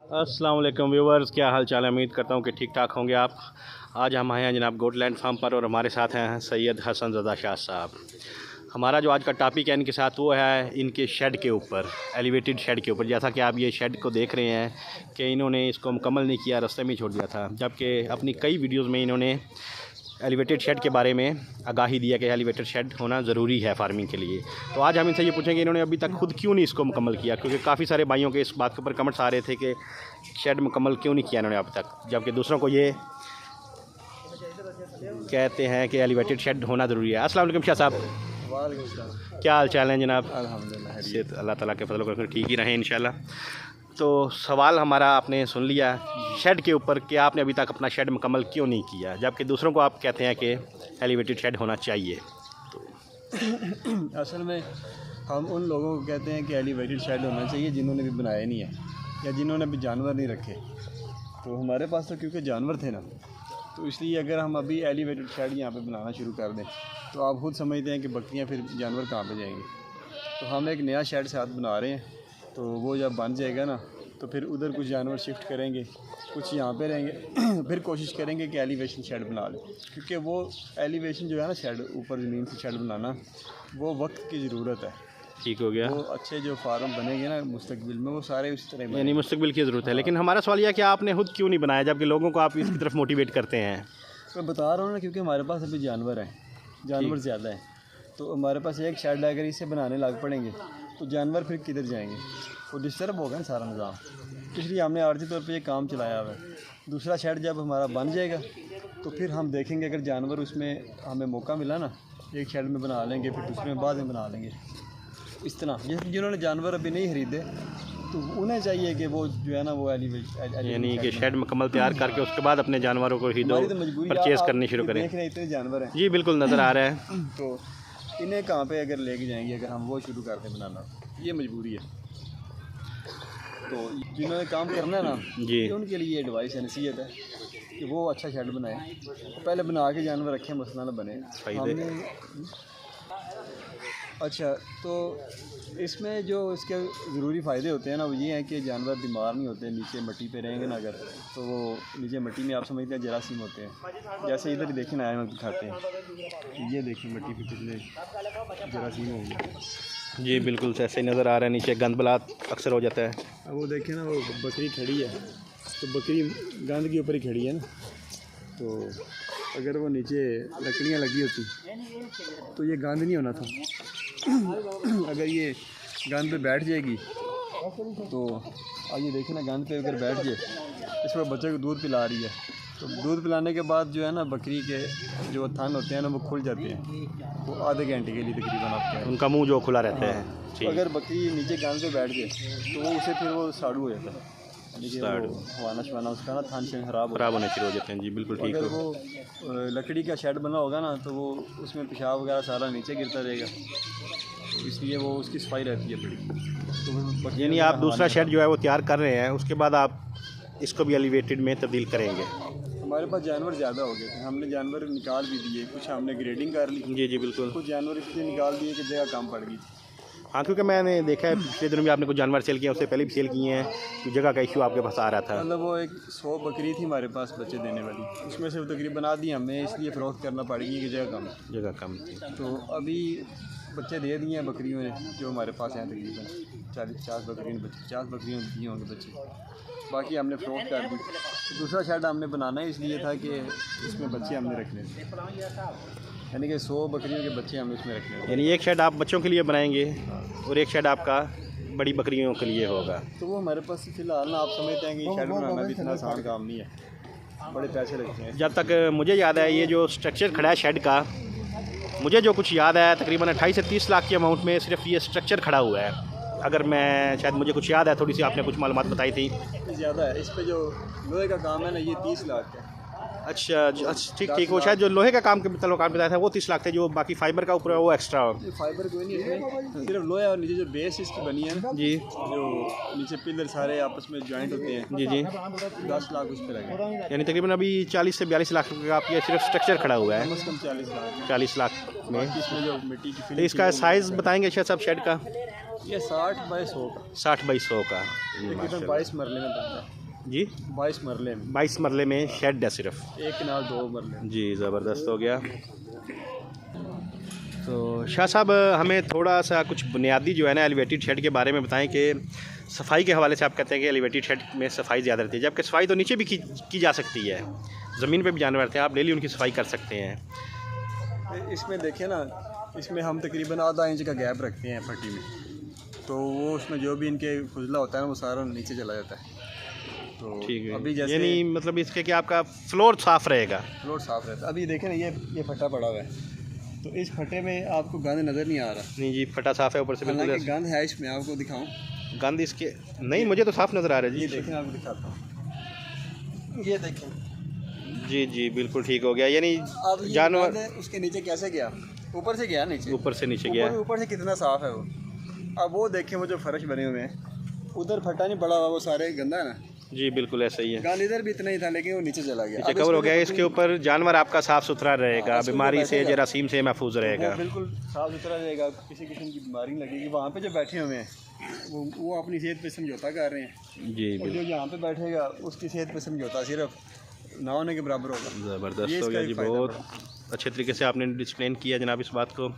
अस्सलाम वालेकुम व्यूवर्स, क्या हाल चाल है। उम्मीद करता हूँ कि ठीक ठाक होंगे आप। आज हम आए हैं जनाब गोटलैंड फार्म पर और हमारे साथ हैं सैयद हसन रज़ा शाह साहब। हमारा जो आज का टॉपिक है इनके साथ वो है इनके शेड के ऊपर, एलिवेटेड शेड के ऊपर। जैसा कि आप ये शेड को देख रहे हैं कि इन्होंने इसको मुकम्मल नहीं किया, रास्ते में छोड़ दिया था, जबकि अपनी कई वीडियोज़ में इन्होंने एलिवेटेड शेड के बारे में आगाही दिया कि एलिवेटेड शेड होना ज़रूरी है फार्मिंग के लिए। तो आज हम इनसे ये पूछेंगे इन्होंने अभी तक खुद क्यों नहीं इसको मुकम्मल किया, क्योंकि काफ़ी सारे भाइयों के इस बात के ऊपर कमेंट्स आ रहे थे कि शेड मुकम्मल क्यों नहीं किया इन्होंने अब तक, जबकि दूसरों को ये कहते हैं कि एलिवेटेड शेड होना ज़रूरी है। अस्सलाम वालेकुम शाह साहब, क्या हाल चाल है जनाब? अल्हम्दुलिल्लाह, सेहत अल्लाह ताला के फजल करके ठीक ही रहे इंशाल्लाह। तो सवाल हमारा आपने सुन लिया शेड के ऊपर कि आपने अभी तक अपना शेड मुकम्मल क्यों नहीं किया, जबकि दूसरों को आप कहते हैं कि एलिवेटेड शेड होना चाहिए। असल में हम उन लोगों को कहते हैं कि एलिवेटेड शेड होना चाहिए जिन्होंने भी बनाया नहीं है या जिन्होंने भी जानवर नहीं रखे। तो हमारे पास तो क्योंकि जानवर थे ना, तो इसलिए अगर हम अभी एलिवेटेड शेड यहाँ पे बनाना शुरू कर दें तो आप खुद समझते हैं कि बकरियाँ फिर जानवर कहाँ पे जाएंगे। तो हम एक नया शेड साथ बना रहे हैं, तो वो जब बन जाएगा ना तो फिर उधर कुछ जानवर शिफ्ट करेंगे, कुछ यहाँ पे रहेंगे फिर कोशिश करेंगे कि एलिवेशन शेड बना लें, क्योंकि वो एलिवेशन जो है ना शेड ऊपर ज़मीन से शेड बनाना वो वक्त की ज़रूरत है। ठीक हो गया। वो अच्छे जो फार्म बनेंगे ना मुस्तकबिल में वो सारे उसी तरह यानी मुस्तकबिल की ज़रूरत है। लेकिन हमारा सवाल यह है कि आपने खुद क्यों नहीं बनाया, जबकि लोगों को आप इसकी तरफ मोटिवेट करते हैं। मैं बता रहा हूँ ना, क्योंकि हमारे पास अभी जानवर हैं, जानवर ज़्यादा हैं। तो हमारे पास एक शेड अगर इसे बनाने लग पड़ेंगे तो जानवर फिर किधर जाएंगे, वो डिस्टर्ब होगा ना सारा निज़ाम। इसलिए हमने आर्जी तौर पे ये काम चलाया हुआ है। दूसरा शेड जब हमारा बन जाएगा तो फिर हम देखेंगे, अगर जानवर उसमें हमें मौका मिला ना एक शेड में बना लेंगे, फिर दूसरे में बाद में बना लेंगे। इस तरह जिन्होंने जानवर अभी नहीं खरीदे तो उन्हें चाहिए कि वो जो है ना वो यानी कि शेड मुकम्मल तैयार करके उसके बाद अपने जानवरों को ही दो परचेज़ करनी शुरू करें। देख रहे इतने जानवर हैं जी बिल्कुल नज़र आ रहा है। तो इन्हें कहाँ पे अगर लेके जाएंगे, अगर हम वो शुरू करते बनाना, ये मजबूरी है। तो जिन्होंने काम करना है ना जी, उनके लिए एडवाइस है, नसीहत है कि वो अच्छा शेड बनाए, पहले बना के जानवर रखें, मसला ना बने। हमने अच्छा, तो इसमें जो इसके ज़रूरी फ़ायदे होते हैं ना वो ये हैं कि जानवर बीमार नहीं होते, नीचे मिट्टी पे रहेंगे ना अगर, तो वो नीचे मिट्टी में आप समझते हैं जरासीम होते हैं। जैसे इधर देखें ना, आए दिखाते हैं, ये देखिए मिट्टी पे कितने जरासीम हो गए। जी बिल्कुल ऐसे ही नज़र आ रहा है, नीचे गंद बलात अक्सर हो जाता है। अब वो देखें ना, वो बकरी खड़ी है तो बकरी गंद के ऊपर ही खड़ी है ना, तो अगर वो नीचे लकड़ियाँ लगी होती तो ये गंद नहीं होना था। अगर ये गंद पे बैठ जाएगी तो अब ये देखें ना, गंद पे अगर बैठ जाए, इस पर बच्चे को दूध पिला रही है, तो दूध पिलाने के बाद जो है ना बकरी के जो थन होते हैं ना वो खुल जाते हैं, वो आधे घंटे के लिए तकरीबन आपके उनका मुंह जो खुला रहता है। तो अगर बकरी नीचे गंद पे बैठ जाए तो वो उसे फिर वो साड़ू हो जाता है, हवाना शवाना उसका ना थान से ख़राब होने शुरू हो जाते हैं। जी बिल्कुल ठीक। अगर वो लकड़ी का शेड बना होगा ना तो वो उसमें पेशाब वगैरह सारा नीचे गिरता रहेगा, तो इसलिए वो उसकी सफाई रहती है बड़ी। तो यानी आप दूसरा शेड जो है वो तैयार कर रहे हैं, उसके बाद आप इसको भी एलिवेटेड में तब्दील करेंगे। हमारे पास जानवर ज़्यादा हो गए थे, हमने जानवर निकाल भी दिए, कुछ हमने ग्रेडिंग कर ली। जी जी बिल्कुल। कुछ जानवर इसलिए निकाल दिए कि जगह कम पड़ गई। हाँ, क्योंकि मैंने देखा है पिछले दिनों भी आपने कुछ जानवर सेल किए, उससे पहले भी सेल किए हैं, तो जगह का इशू आपके पास आ रहा था। मतलब वो एक 100 बकरी थी हमारे पास बच्चे देने वाली, उसमें से तकरीबन बना दी हमें, इसलिए फ़रोख्त करना पड़ेगी कि जगह कम थी। तो अभी बच्चे दे दिए हैं बकरियों ने जो हमारे पास हैं, तकरीबन 40-50 बकरियों ने 50 बकरियों ने दिए होंगे बच्चे, बाकी हमने फ़रोख्त कर दी। तो दूसरा शेड हमने बनाना ही इसलिए था कि इसमें बच्चे हमने रखने थे, यानी कि 100 बकरियों के बच्चे हमने इसमें रखने थे। यानी एक शेड आप बच्चों के लिए बनाएंगे और एक शेड आपका बड़ी बकरियों के लिए होगा। तो वो हमारे पास फ़िलहाल ना आप समझते हैं कि शेड बनाना भी इतना आसान काम नहीं है, बड़े पैसे लगते हैं। जब तक मुझे याद है, ये जो स्ट्रक्चर खड़ा है शेड का, मुझे जो कुछ याद है तकरीबन 28 से 30 लाख के अमाउंट में सिर्फ ये स्ट्रक्चर खड़ा हुआ है। अगर मैं शायद मुझे कुछ याद है, थोड़ी सी आपने कुछ मालूमात बताई थी। ज़्यादा है इस पे, जो लोहे का काम है ना ये 30 लाख है, अच्छा ठीक ठीक, वो शायद जो लोहे का काम के काम बताया था वो 30 लाख थे, जो बाकी फाइबर का ऊपर है वो एक्स्ट्रा हो। ये फाइबर कोई नहीं है इसमें, सिर्फ लोहा और नीचे जो बेस इसकी बनी है ना जी जो नीचे पिलर सारे आपस में जॉइंट होते हैं, जी जी, 10 लाख उस पर लगे, यानी तकरीबन अभी 40 से 42 लाख रुपये का आप ये सिर्फ स्ट्रक्चर खड़ा हुआ है, कम से कम 40 लाख। 40 लाख में। इसमें जो मिट्टी की तो फिनिश इसका साइज़ बताएंगे शायद साहब शेड का? ये 60 बाई 100 का, 60 बाई 100 का। तकरीबन 22 मरले में बनता है जी 22 मरले में, 22 मरले में शेड है सिर्फ, एक किनाल 2 मरले। जी ज़बरदस्त हो गया। तो शाह साहब हमें थोड़ा सा कुछ बुनियादी जो है ना एलिवेटेड शेड के बारे में बताएं कि सफाई के हवाले से आप कहते हैं कि एलिवेटेड शेड में सफाई ज़्यादा रहती है, जबकि सफाई तो नीचे भी की जा सकती है, ज़मीन पे भी जानवर रहते हैं, आप डेली उनकी सफाई कर सकते हैं। इसमें देखें ना, इसमें हम तकरीबन आधा इंच का गैप रखते हैं फटी में, तो वो उसमें जो भी इनके खुजला होता है ना वो सारा नीचे चला जाता है। तो ठीक है, अभी जैसे यानी मतलब इसके कि आपका फ्लोर साफ़ रहेगा, फ्लोर साफ रहता है। अभी देखें ना ये फटा पड़ा हुआ है, तो इस फटे में आपको गंद नज़र नहीं आ रहा, नहीं जी फटा साफ़ है ऊपर से हालांकि बिल्कुल। गंद है इसमें, आपको दिखाऊं, गंद इसके नहीं, मुझे तो साफ़ नज़र आ रहा है ये जी। देखें आपको दिखाता हूँ, ये देखें, जी जी बिल्कुल ठीक हो गया, यानी अब ये जानवर गंद उसके नीचे कैसे गया, ऊपर से गया नीचे, ऊपर से नीचे गया। ऊपर से कितना साफ है वो। अब वो देखें वो जो फर्श बने हुए हैं, उधर फटा नहीं पड़ा हुआ, वो सारे गंदा है ना, जी बिल्कुल ऐसा ही है, गंद इधर भी इतना ही था लेकिन वो नीचे चला गया, नीचे अब कवर हो इसमें गया। जो इसके ऊपर जानवर आपका साफ़ सुथरा रहेगा, हाँ, इसके बीमारी ऊपर से बैठेगा। जरासीम से महफूज रहेगा। वो बिल्कुल साफ सुथरा रहेगा, किसी किस्म की बीमारी नहीं लगेगी। वहाँ पे जो बैठे हुए हैं वो अपनी सेहत पे समझौता कर रहे हैं, जी और जो यहाँ पे बैठेगा उसकी सेहत पे समझौता सिर्फ ना होने के बराबर होगा। ज़बरदस्त ये हो गया इसका जी, एक फ़ायदा बहुत अच्छे तरीके से आपने एक्सप्लेन किया जनाब इस बात को।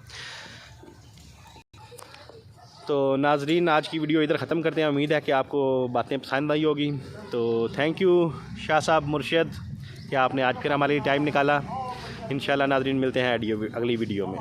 तो नाजरीन आज की वीडियो इधर ख़त्म करते हैं, उम्मीद है कि आपको बातें पसंद आई होगी। तो थैंक यू शाह साहब मुर्शद कि आपने आज फिर हमारे लिए टाइम निकाला। इंशाल्लाह नाजरीन मिलते हैं अगली वीडियो में।